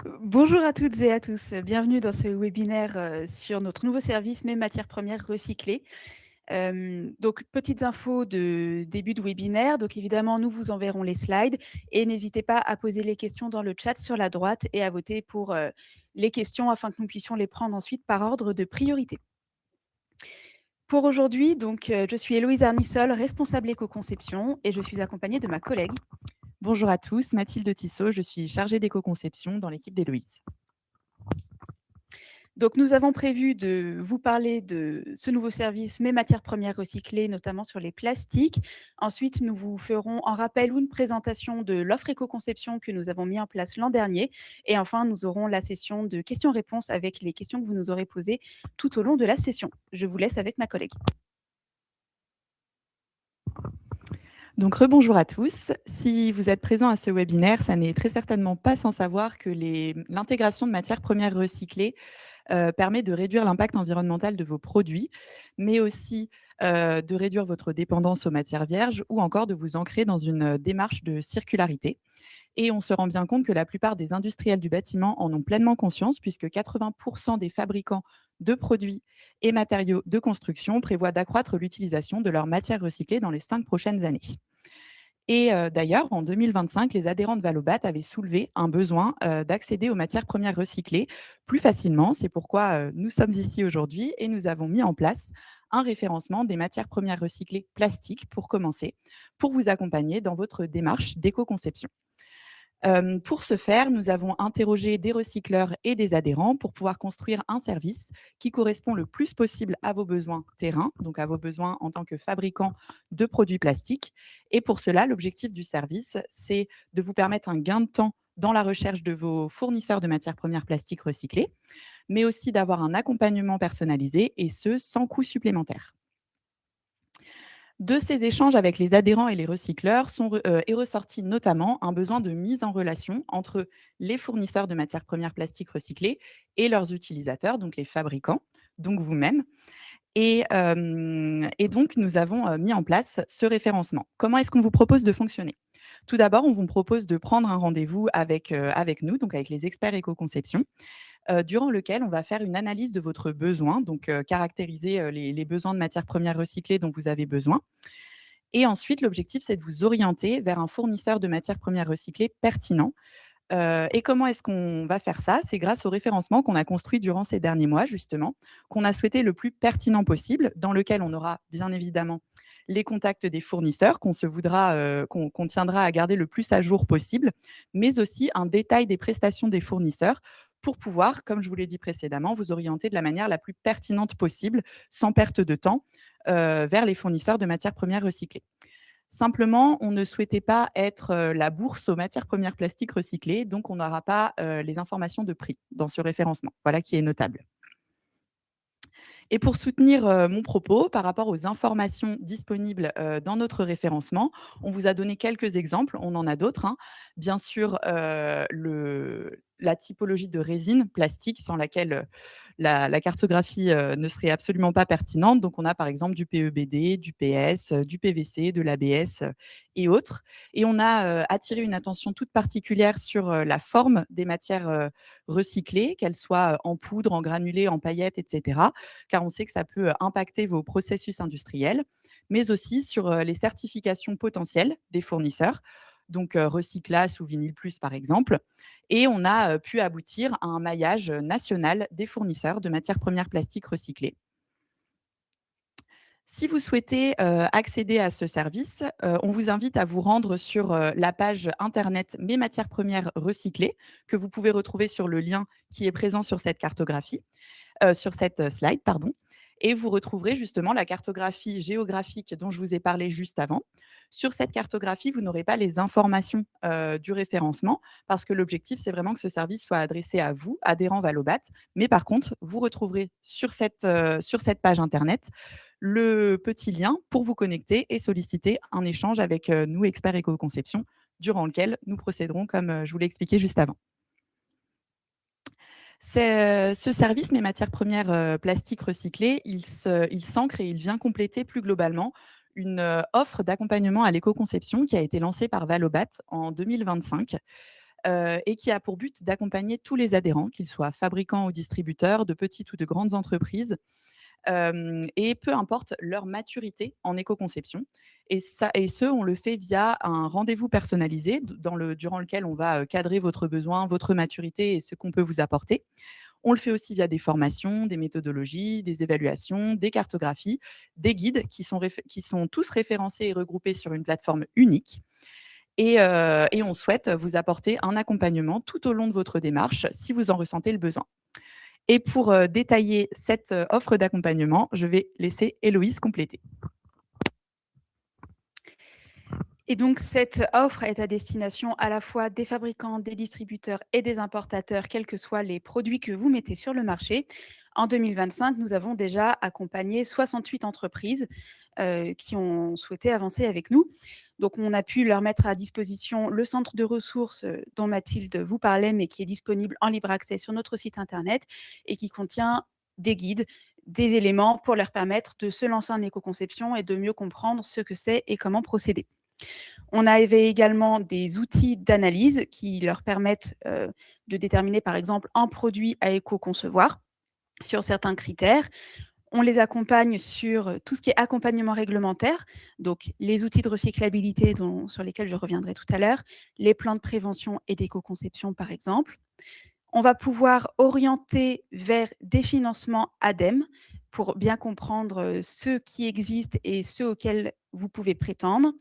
Bonjour à toutes et à tous, bienvenue dans ce webinaire sur notre nouveau service Mes matières premières recyclées. Donc, petites infos de début de webinaire. Donc, évidemment, nous vous enverrons les slides et n'hésitez pas à poser les questions dans le chat sur la droite et à voter pour les questions afin que nous puissions les prendre ensuite par ordre de priorité. Pour aujourd'hui, donc, je suis Héloïse Arnissol, responsable éco-conception et je suis accompagnée de ma collègue. Bonjour à tous, Mathilde Tissot, je suis chargée d'éco-conception dans l'équipe d'Héloïse. Donc, nous avons prévu de vous parler de ce nouveau service Mes matières premières recyclées, notamment sur les plastiques. Ensuite, nous vous ferons un rappel ou une présentation de l'offre éco-conception que nous avons mis en place l'an dernier. Et enfin, nous aurons la session de questions-réponses avec les questions que vous nous aurez posées tout au long de la session. Je vous laisse avec ma collègue. Donc, rebonjour à tous. Si vous êtes présents à ce webinaire, ça n'est très certainement pas sans savoir que l'intégration de matières premières recyclées permet de réduire l'impact environnemental de vos produits, mais aussi de réduire votre dépendance aux matières vierges ou encore de vous ancrer dans une démarche de circularité. Et on se rend bien compte que la plupart des industriels du bâtiment en ont pleinement conscience, puisque 80% des fabricants de produits et matériaux de construction prévoient d'accroître l'utilisation de leurs matières recyclées dans les 5 prochaines années. Et d'ailleurs, en 2025, les adhérents de Valobat avaient soulevé un besoin d'accéder aux matières premières recyclées plus facilement. C'est pourquoi nous sommes ici aujourd'hui et nous avons mis en place un référencement des matières premières recyclées plastiques pour commencer, pour vous accompagner dans votre démarche d'éco-conception. Pour ce faire, nous avons interrogé des recycleurs et des adhérents pour pouvoir construire un service qui correspond le plus possible à vos besoins terrain, donc à vos besoins en tant que fabricant de produits plastiques. Et pour cela, l'objectif du service, c'est de vous permettre un gain de temps dans la recherche de vos fournisseurs de matières premières plastiques recyclées, mais aussi d'avoir un accompagnement personnalisé et ce, sans coût supplémentaire. De ces échanges avec les adhérents et les recycleurs est ressorti notamment un besoin de mise en relation entre les fournisseurs de matières premières plastiques recyclées et leurs utilisateurs, donc les fabricants, donc vous-même. Et donc, nous avons mis en place ce référencement. Comment est-ce qu'on vous propose de fonctionner? Tout d'abord, on vous propose de prendre un rendez-vous avec nous, donc avec les experts éco-conception, durant lequel on va faire une analyse de votre besoin, donc caractériser les besoins de matières premières recyclées dont vous avez besoin. Et ensuite, l'objectif, c'est de vous orienter vers un fournisseur de matières premières recyclées pertinent. Et comment est-ce qu'on va faire ça? C'est grâce au référencement qu'on a construit durant ces derniers mois, justement, qu'on a souhaité le plus pertinent possible, dans lequel on aura bien évidemment les contacts des fournisseurs qu'on tiendra à garder le plus à jour possible, mais aussi un détail des prestations des fournisseurs pour pouvoir, comme je vous l'ai dit précédemment, vous orienter de la manière la plus pertinente possible, sans perte de temps, vers les fournisseurs de matières premières recyclées. Simplement, on ne souhaitait pas être la bourse aux matières premières plastiques recyclées, donc on n'aura pas les informations de prix dans ce référencement. Voilà qui est notable. Et pour soutenir mon propos par rapport aux informations disponibles dans notre référencement, on vous a donné quelques exemples, on en a d'autres, hein. Bien sûr, la typologie de résine plastique sans laquelle la cartographie ne serait absolument pas pertinente. Donc, on a par exemple du PEBD, du PS, du PVC, de l'ABS et autres. Et on a attiré une attention toute particulière sur la forme des matières recyclées, qu'elles soient en poudre, en granulés, en paillettes, etc., car on sait que ça peut impacter vos processus industriels, mais aussi sur les certifications potentielles des fournisseurs, donc Recyclas ou Vinyl Plus par exemple. Et on a pu aboutir à un maillage national des fournisseurs de matières premières plastiques recyclées. Si vous souhaitez accéder à ce service, on vous invite à vous rendre sur la page internet Mes matières premières recyclées, que vous pouvez retrouver sur le lien qui est présent sur cette cartographie, sur cette slide, pardon. Et vous retrouverez justement la cartographie géographique dont je vous ai parlé juste avant. Sur cette cartographie, vous n'aurez pas les informations du référencement parce que l'objectif, c'est vraiment que ce service soit adressé à vous, adhérents Valobat. Mais par contre, vous retrouverez sur cette page Internet le petit lien pour vous connecter et solliciter un échange avec nous, experts éco-conception, durant lequel nous procéderons comme je vous l'ai expliqué juste avant. Ce service, Mes matières premières plastiques recyclées, il s'ancre et il vient compléter plus globalement une offre d'accompagnement à l'éco-conception qui a été lancée par Valobat en 2025. et qui a pour but d'accompagner tous les adhérents, qu'ils soient fabricants ou distributeurs, de petites ou de grandes entreprises, et peu importe leur maturité en éco-conception. Et ce, on le fait via un rendez-vous personnalisé durant lequel on va cadrer votre besoin, votre maturité et ce qu'on peut vous apporter. On le fait aussi via des formations, des méthodologies, des évaluations, des cartographies, des guides qui sont tous référencés et regroupés sur une plateforme unique. Et on souhaite vous apporter un accompagnement tout au long de votre démarche si vous en ressentez le besoin. Et pour détailler cette offre d'accompagnement, je vais laisser Héloïse compléter. Et donc, cette offre est à destination à la fois des fabricants, des distributeurs et des importateurs, quels que soient les produits que vous mettez sur le marché. En 2025, nous avons déjà accompagné 68 entreprises qui ont souhaité avancer avec nous. Donc, on a pu leur mettre à disposition le centre de ressources dont Mathilde vous parlait, mais qui est disponible en libre accès sur notre site internet et qui contient des guides, des éléments pour leur permettre de se lancer en éco-conception et de mieux comprendre ce que c'est et comment procéder. On avait également des outils d'analyse qui leur permettent de déterminer, par exemple, un produit à éco-concevoir sur certains critères. On les accompagne sur tout ce qui est accompagnement réglementaire, donc les outils de recyclabilité sur lesquels je reviendrai tout à l'heure, les plans de prévention et d'éco-conception, par exemple. On va pouvoir orienter vers des financements ADEME pour bien comprendre ceux qui existent et ceux auxquels vous pouvez prétendre.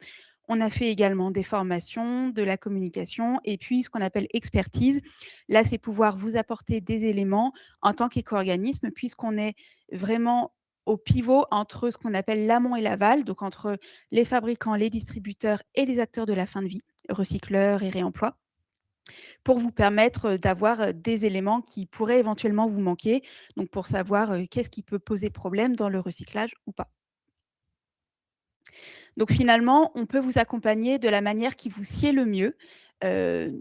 On a fait également des formations, de la communication et puis ce qu'on appelle expertise. Là, c'est pouvoir vous apporter des éléments en tant qu'éco-organisme puisqu'on est vraiment au pivot entre ce qu'on appelle l'amont et l'aval, donc entre les fabricants, les distributeurs et les acteurs de la fin de vie, recycleurs et réemploi, pour vous permettre d'avoir des éléments qui pourraient éventuellement vous manquer, donc pour savoir qu'est-ce qui peut poser problème dans le recyclage ou pas. Donc finalement, on peut vous accompagner de la manière qui vous sied le mieux,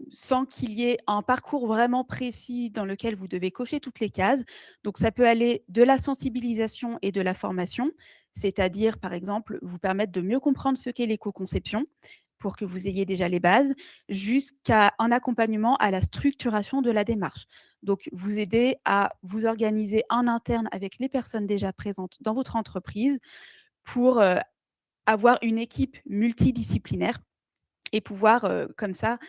sans qu'il y ait un parcours vraiment précis dans lequel vous devez cocher toutes les cases. Donc ça peut aller de la sensibilisation et de la formation, c'est-à-dire par exemple vous permettre de mieux comprendre ce qu'est l'éco-conception pour que vous ayez déjà les bases, jusqu'à un accompagnement à la structuration de la démarche. Donc vous aider à vous organiser en interne avec les personnes déjà présentes dans votre entreprise pour avoir une équipe multidisciplinaire et pouvoir, comme ça,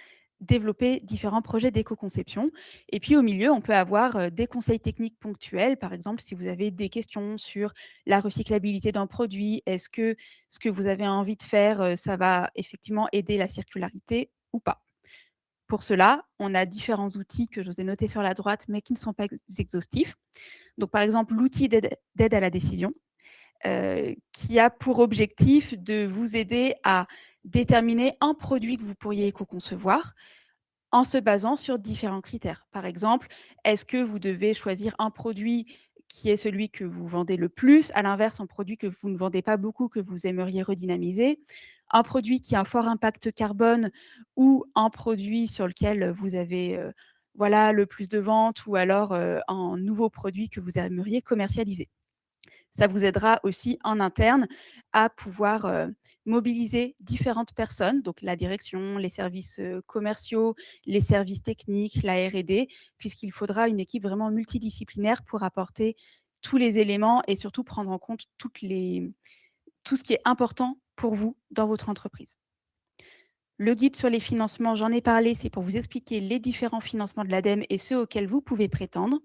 développer différents projets d'éco-conception. Et puis, au milieu, on peut avoir des conseils techniques ponctuels. Par exemple, si vous avez des questions sur la recyclabilité d'un produit, est-ce que ce que vous avez envie de faire, ça va effectivement aider la circularité ou pas? Pour cela, on a différents outils que je vous ai notés sur la droite, mais qui ne sont pas exhaustifs. Donc, par exemple, l'outil d'aide à la décision, qui a pour objectif de vous aider à déterminer un produit que vous pourriez éco-concevoir en se basant sur différents critères. Par exemple, est-ce que vous devez choisir un produit qui est celui que vous vendez le plus, à l'inverse, un produit que vous ne vendez pas beaucoup, que vous aimeriez redynamiser, un produit qui a un fort impact carbone ou un produit sur lequel vous avez voilà, le plus de ventes ou alors un nouveau produit que vous aimeriez commercialiser. Ça vous aidera aussi en interne à pouvoir mobiliser différentes personnes, donc la direction, les services commerciaux, les services techniques, la R&D, puisqu'il faudra une équipe vraiment multidisciplinaire pour apporter tous les éléments et surtout prendre en compte tout ce qui est important pour vous dans votre entreprise. Le guide sur les financements, j'en ai parlé, c'est pour vous expliquer les différents financements de l'ADEME et ceux auxquels vous pouvez prétendre.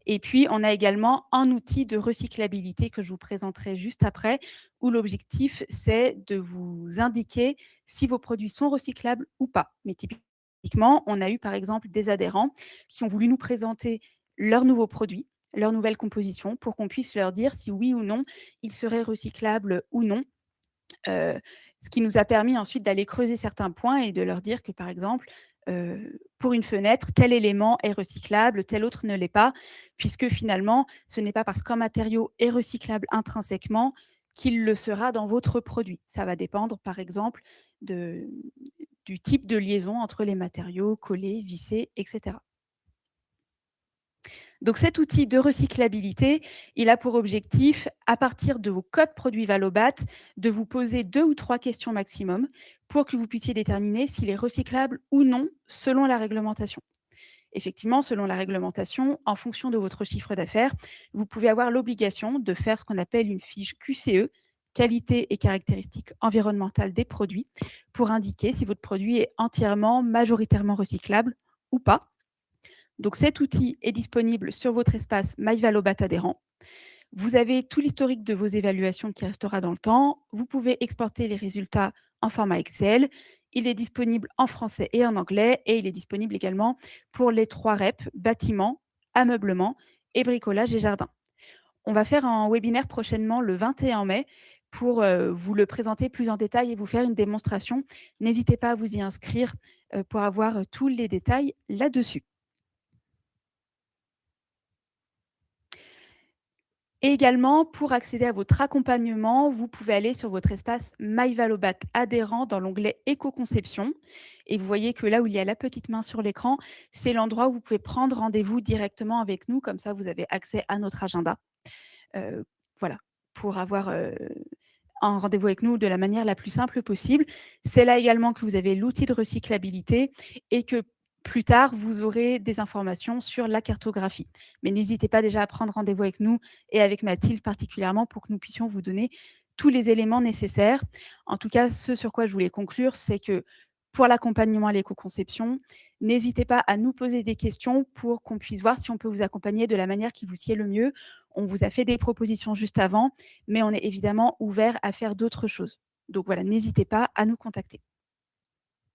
Et puis, on a également un outil de recyclabilité que je vous présenterai juste après, où l'objectif, c'est de vous indiquer si vos produits sont recyclables ou pas. Mais typiquement, on a eu par exemple des adhérents qui ont voulu nous présenter leurs nouveaux produits, leur nouvelle composition, pour qu'on puisse leur dire si oui ou non, ils seraient recyclables ou non. Ce qui nous a permis ensuite d'aller creuser certains points et de leur dire que, par exemple, pour une fenêtre, tel élément est recyclable, tel autre ne l'est pas, puisque finalement, ce n'est pas parce qu'un matériau est recyclable intrinsèquement qu'il le sera dans votre produit. Ça va dépendre, par exemple, du type de liaison entre les matériaux, collés, vissés, etc. Donc cet outil de recyclabilité, il a pour objectif, à partir de vos codes produits Valobat, de vous poser 2 ou 3 questions maximum pour que vous puissiez déterminer s'il est recyclable ou non selon la réglementation. Effectivement, selon la réglementation, en fonction de votre chiffre d'affaires, vous pouvez avoir l'obligation de faire ce qu'on appelle une fiche QCE, qualité et caractéristiques environnementales des produits, pour indiquer si votre produit est entièrement, majoritairement recyclable ou pas. Donc cet outil est disponible sur votre espace MyValobat adhérent. Vous avez tout l'historique de vos évaluations qui restera dans le temps. Vous pouvez exporter les résultats en format Excel. Il est disponible en français et en anglais et il est disponible également pour les 3 REP, bâtiment, ameublement et bricolage et jardin. On va faire un webinaire prochainement le 21 mai pour vous le présenter plus en détail et vous faire une démonstration. N'hésitez pas à vous y inscrire pour avoir tous les détails là-dessus. Et également, pour accéder à votre accompagnement, vous pouvez aller sur votre espace MyValobat adhérent dans l'onglet Éco-conception. Et vous voyez que là où il y a la petite main sur l'écran, c'est l'endroit où vous pouvez prendre rendez-vous directement avec nous. Comme ça, vous avez accès à notre agenda. Voilà, pour avoir un rendez-vous avec nous de la manière la plus simple possible. C'est là également que vous avez l'outil de recyclabilité et que plus tard, vous aurez des informations sur la cartographie. Mais n'hésitez pas déjà à prendre rendez-vous avec nous et avec Mathilde particulièrement pour que nous puissions vous donner tous les éléments nécessaires. En tout cas, ce sur quoi je voulais conclure, c'est que pour l'accompagnement à l'éco-conception, n'hésitez pas à nous poser des questions pour qu'on puisse voir si on peut vous accompagner de la manière qui vous sied le mieux. On vous a fait des propositions juste avant, mais on est évidemment ouvert à faire d'autres choses. Donc voilà, n'hésitez pas à nous contacter.